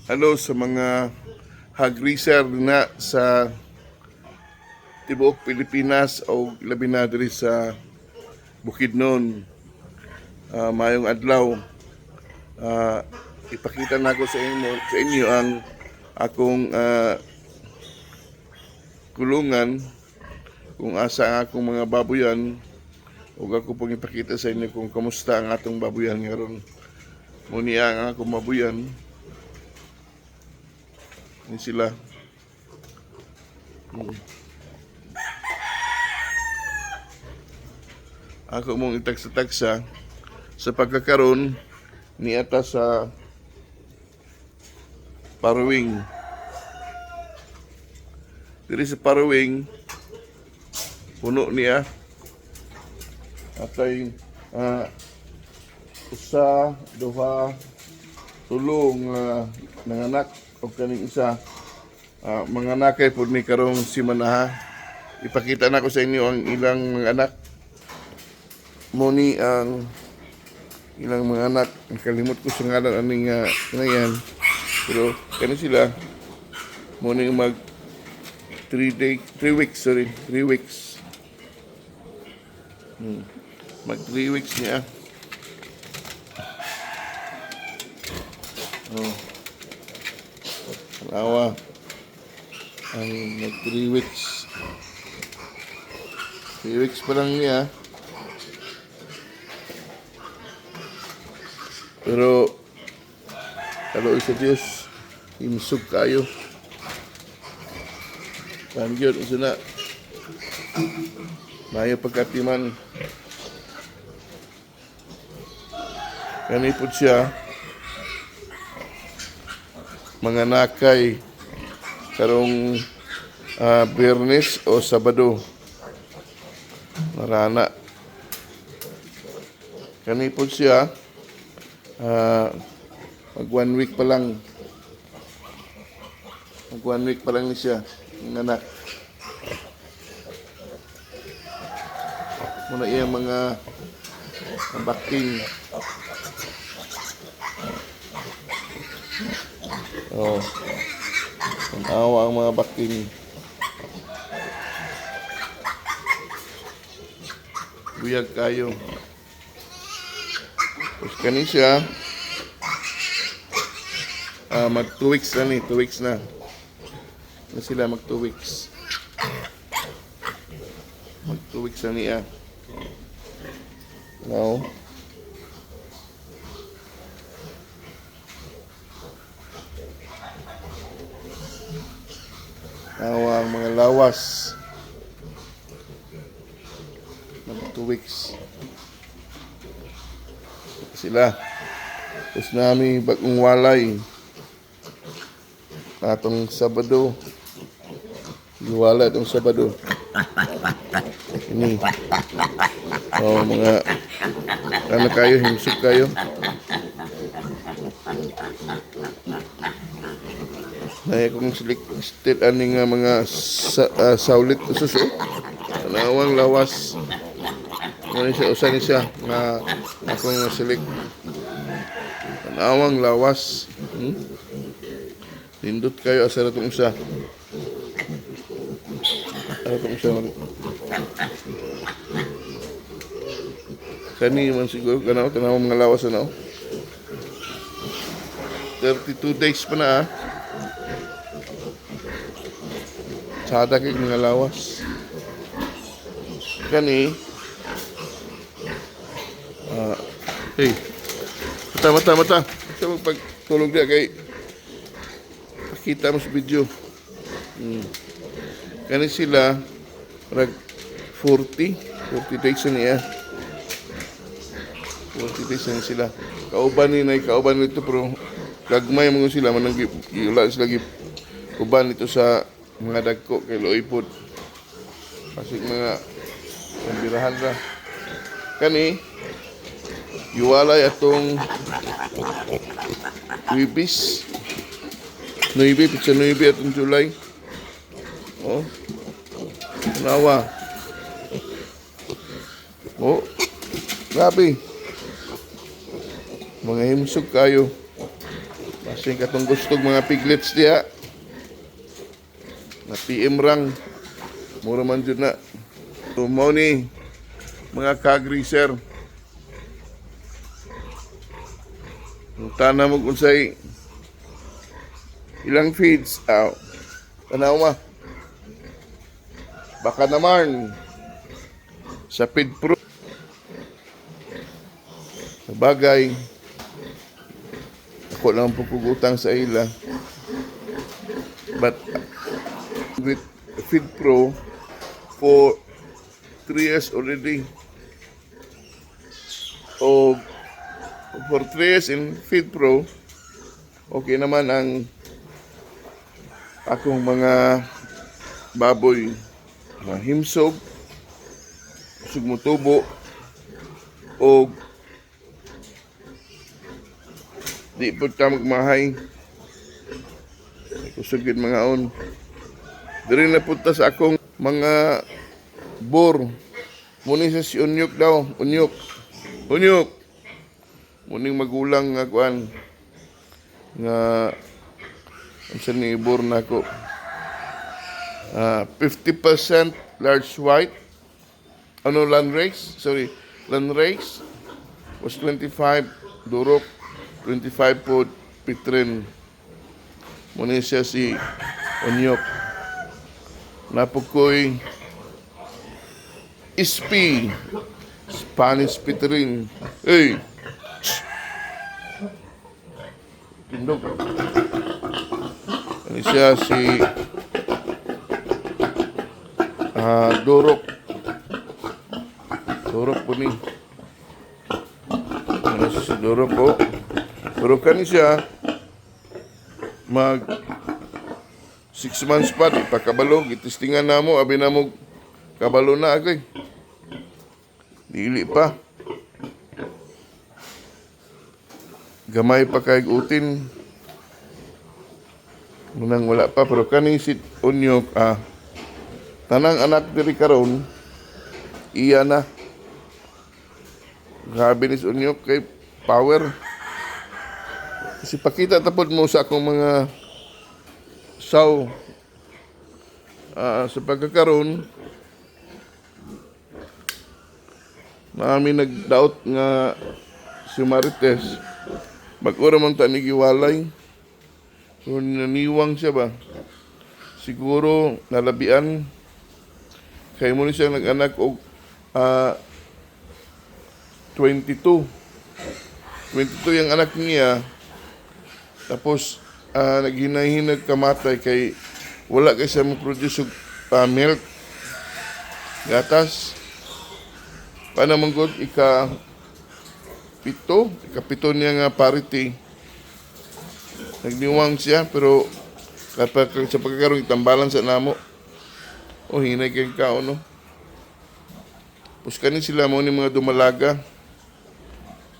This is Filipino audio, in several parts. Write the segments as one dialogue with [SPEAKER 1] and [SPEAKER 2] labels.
[SPEAKER 1] Hello sa mga hog racer na sa tibuok Pilipinas o labi na diri sa Bukidnon. Mayong adlaw. Ipakita na ko sa inyo ang akong kulungan kung asa ang akong mga baboyan ug ako pong ipakita sa inyo kung kamusta ang atong baboyan ngaron. Muni ang akong baboyan. Ini sila. Ako mong itagsa-tagsa sa pagkakaroon ni ata sa Paruwing. Diri sa Paruwing, puno niya. Atay usa, duha, tulong nanganak o kaning isa mga nakay po ni karong simana. Ipakita na ko sa inyo ang ilang mga anak. Muni ang ilang mga anak. Kalimot ko sa ngalan aning ngayon. Pero kani sila muni mag 3 weeks. Mag 3 weeks niya. Awa ang mag 3 weeks. 3 weeks pa lang niya. Pero kalau sa Diyos imsug kayo. Kangyod isa na mayo pagkatiman. Kanipod siya mga nakay karong Biyernes o Sabado marana. Kanipod siya mag 1 week pa lang. Mag 1 week pa lang ni siya ng anak. Muna iya mga baking. Ang awa ang mga baking. Buyag kayo. Tapos kani siya mag 2 weeks na ni. 2 weeks na. Na sila mag 2 weeks. Mag 2 weeks na niya. Now, ang mga lawas mag 2 weeks sila. Tapos nami bagong walay atong Sabado. Iwala itong Sabado ini mga ano kayo, himsog kayo. Ay kung stil aning mga saulit usus tanawang lawas. Ano siya usan siya nga akong silik tanawang lawas. Lindot kayo asa ratong usa. Ratong usa kani man siguro kanawang mga lawas ano. 32 days pa na Sada kay mga lawas. Kani hey. Mata. Sa pagtulog dia kay pakita mo sa video. Kani sila rag 40 days na niya. 40 days na sila. Kauban nito pero gagmay mo sila manang iula sila uban nito sa mga dagko kay loipod. Kasi mga pambirahan ra. Kani iwalay atong Wibis. 9 pizza 9 atong July. Nawa. Grabe. Mga himsog kayo. Kasi katong gustong mga piglets diya. Na PM rang. Mura man dyan na. So, mo ni mga kagreaser. Tana mo kung sa'y ilang feeds. Tanaw ma. Baka naman sa feed pro. Sa bagay, ako lang pagkugutang sa ila. But with Feed Pro for 3 years already. O for 3 years in Feed Pro, okay naman ang akong mga baboy. Himsog, sugmutubo, o di po ka magmahay. Kusugid mga on. Diri na punta sa akong mga bor. Muni sa si Unyok daw. Unyok. Unyok. Muning magulang nga kuan. Nga ang sa ni bor na ko. 50% large white. Ano land race? Sorry. Land race was 25 durok. 25 po pitrin. Muna siya si Onyok. Napukoy Ispi. Spanish pitrin. Hey! Tindog. Ano siya si Durok. Durok po ni. Ano siya si Durok po? Pero kani siya mag 6 months pa, di pa kabalo, gitistingan na mo, abi na mo kabalo na agay. Dili pa. Gamay pa kay utin. Munang wala pa, pero kani si Unyok, tanang anak diri karon, iya na. Grabe ni si Unyok kay power. Kasi pakita tapos mo sa akong mga saw sa pagkakaroon namin nag-doubt nga si Marites mag-ura man ta nigiwalay, so naniwang siya ba siguro nalabian kay mo ni siya nag-anak og 22 yung anak niya. Tapos, naghinay-hinag kamatay kay wala kay siya mag-produce milk. Gatas. Paano mong good? Ika-pito niya nga parity. Nagniwang siya, pero kapag sa pagkakaroon, itambalan sa namo. O, hinay kay kao, no? Puskanin sila mo ni mga dumalaga.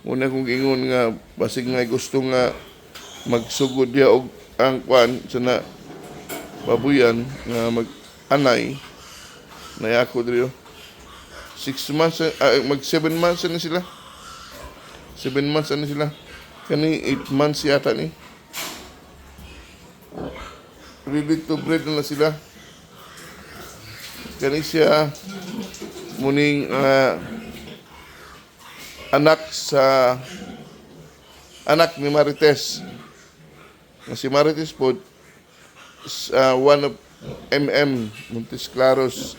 [SPEAKER 1] Muna kong ingon nga, basig nga gusto nga magsugod niya og ang kwan sa na babuyan nga mag-anay na ako dito 6 months mag 7 months na sila 7 months na sila kani 8 months yata ni ready to breed na sila kani siya muning anak ni Marites. Si Marites po is one of Montes Claros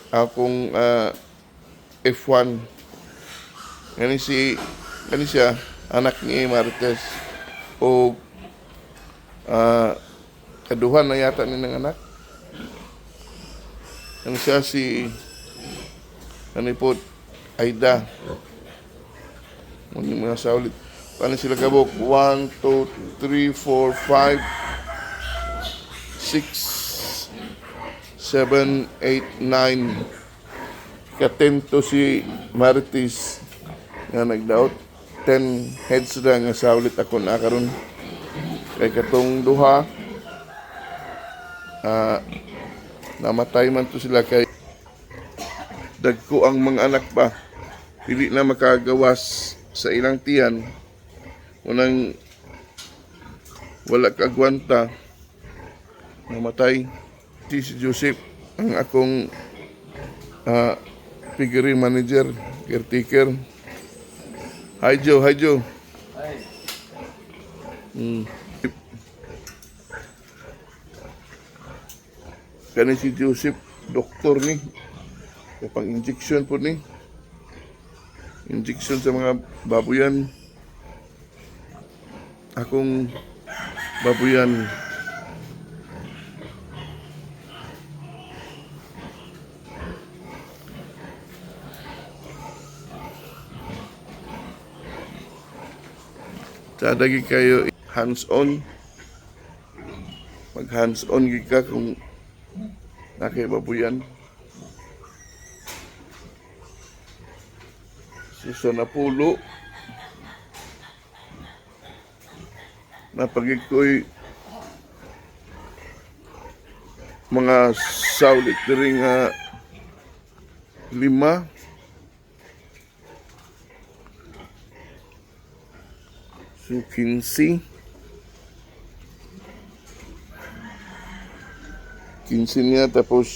[SPEAKER 1] akong F1. Kani siya anak ni Marites o kaduhan na yata ni ng anak. Kani siya si po Aida. Muni mga saulit. Paano sila kabok? 1, 2, 3, 4, 5, 6, 7, 8, 9. Katento si Marites nga nagdaot. 10 heads na nga saulit ako na karon. Kay katong duha namatay man to sila kay dagko ang mga anak pa. Dili na makagawas sa ilang tiyan. Unang wala kagwanta, namatay. Si Joseph ang akong figure manager, caretaker. Hi Joe, hi Joe. Kani si Joseph, doktor ni. Pang injection po ni. Injection sa mga babuyan. Akong babuyan. Sadagi kayo hands-on. Mag hands-on ka kung nakay babuyan. Suso na pulo. Napagig ko'y mga saulit na rin 5. So, 15. 15 niya, tapos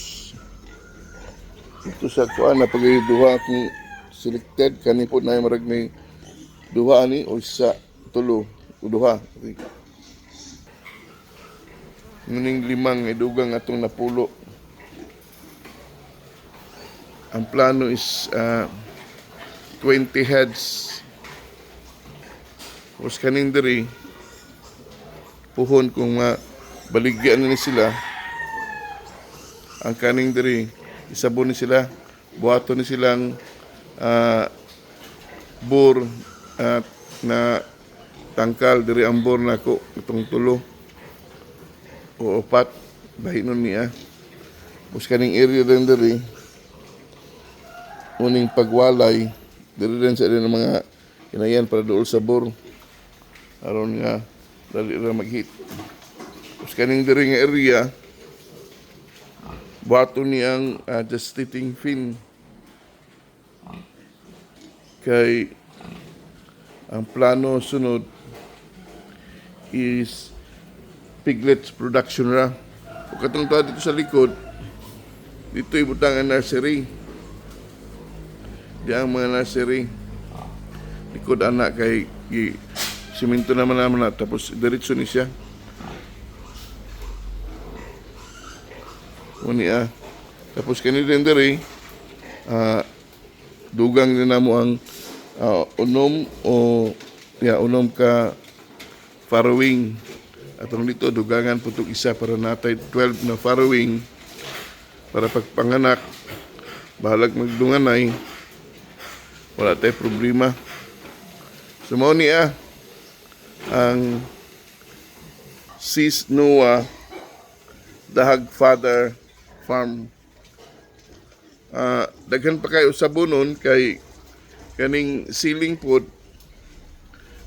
[SPEAKER 1] ito sa kuan na pag-duha akong selected kani po na marag may duha ani o isa tulo o duha. Okay. Muning 5 idugang atong napulo. Ang plano is 20 heads. Tapos kaning diri puhon kung baligyan na ni sila. Ang kaning diri isabon ni sila, buhaton ni silang bur na tangkal diri ang bur nako itong tulo o 4 bahinon niya. Tapos kaning area din diri uning pagwalay diri din sa ng mga kinayan para dool sa bur aron nga dali ra maghit. Tapos kaning diri nga area buhaton niyang gestating fin kay ang plano sunod is piglets production ra. O katong tuwa dito sa likod, dito ibutang ang nursery. Di ang mga nursery. Likod anak kay siminto naman na tapos diretso ni siya. Unia. Tapos kanina din diri dugang din namo ang unom unom ka farrowing. Atong dito dugangan putok isa para natay 12 na farrowing para pagpanganak bahalag magdunganay wala tay problema. Sumo niya ang Sis Noah Dahag Father Farm. Daghan pa kayo sa bunon kay kaning ceiling pod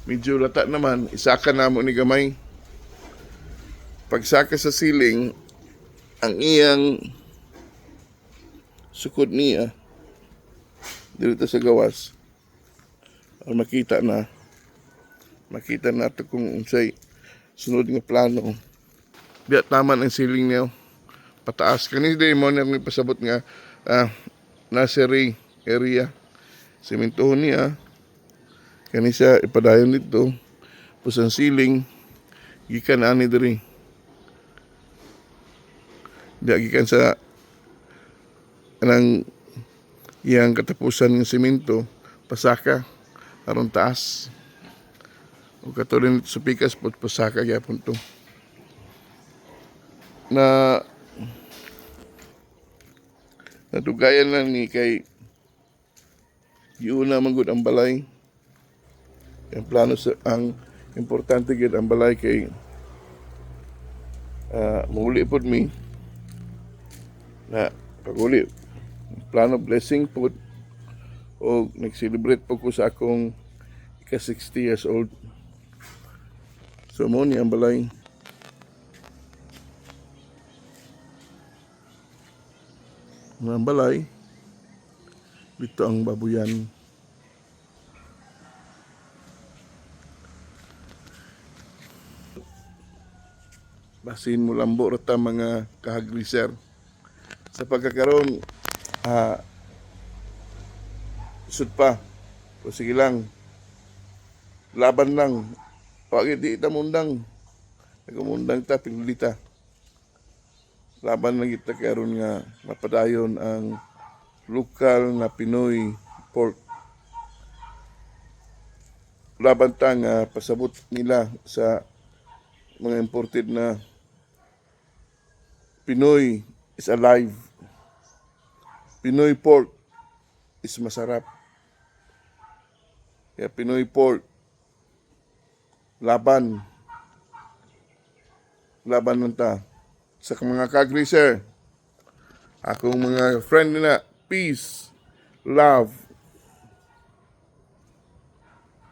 [SPEAKER 1] medyo lata naman, isaka na mo ni gamay. Pagsaka sa ceiling ang iyang sukod niya dito sa gawas makita na ito kung unsay sunod nga plano. Biya taman ang ceiling niya pataas kani day mo na may pasabot nga nursery area sementohon niya kani siya ipadayon dito pus ang ceiling gikan ani diri gikan sa anang iyang katapusan ng semento pasaka aron taas o katulad sa pikas po pasaka gyapon to na natugayan lang ni kay yuna manggod ang balay. Ang plano sa ang importante gid ang balay kay mauli pod mi na paguli plano blessing pod o nag-celebrate po ko sa akong ika 60 years old. So mo ni ang balay. Ang balay dito ang babuyan. basin mo lambo rata mga kahagriser. Sa pagkakaroon, sud pa. O sige lang, laban lang. Wag di ta mundang. Nagumundang ta, pinulita. Laban lang kita karon nga mapadayon ang lokal na Pinoy pork. Laban ta nga pasabot nila sa mga imported na Pinoy is alive. Pinoy pork is masarap. Kaya Pinoy pork, laban. Laban lang ta. Sa mga kagriser, akong mga friend nila, peace, love,